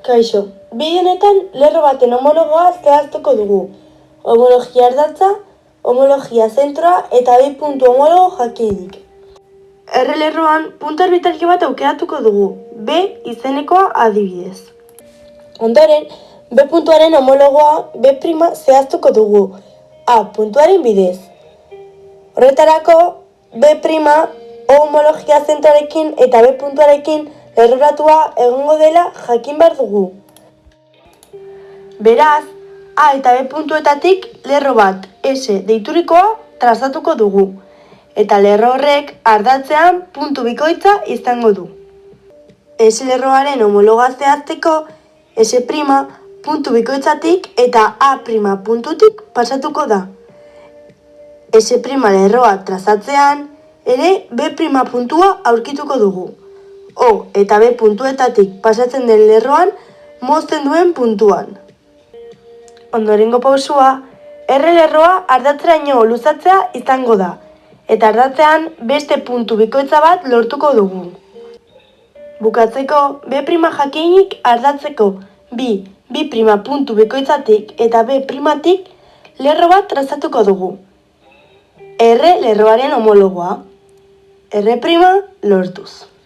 Kaixo, bide honetan lerro baten homologoa zehaztuko dugu. Homologia ardatza, homologia zentroa eta bi puntu homologo jakinik. Lerroan puntu arbitrario bat aukeratuko dugu, B izenekoa adibidez. Ondoren, B puntuaren homologoa B' zehaztuko dugu, A puntuaren bidez. Horretarako, B' homologia zentroarekin eta B puntuarekin lerroratua egongo dela jakin behar dugu. Beraz, A eta B puntuetatik lerro bat S deiturikoa trazatuko dugu, eta lerro horrek ardatzean puntu bikoitza izango du. S lerroaren homologa zehazteko, S' puntu bikoitzatik eta A' puntutik pasatuko da. S' lerroa trazatzean, ere B' puntua aurkituko dugu. O eta B puntuetatik pasatzen den lerroan mozten duen puntuan. Ondorengo pausua, R lerroa ardatzeraino luzatzea izango da, eta ardatzean beste puntu bikoitza bat lortuko dugu. Bukatzeko, B' jakinik ardatzeko bi puntu bikoitzatik eta B'-tik lerro bat trazatuko dugu. R lerroaren homologoa. R' lortuz.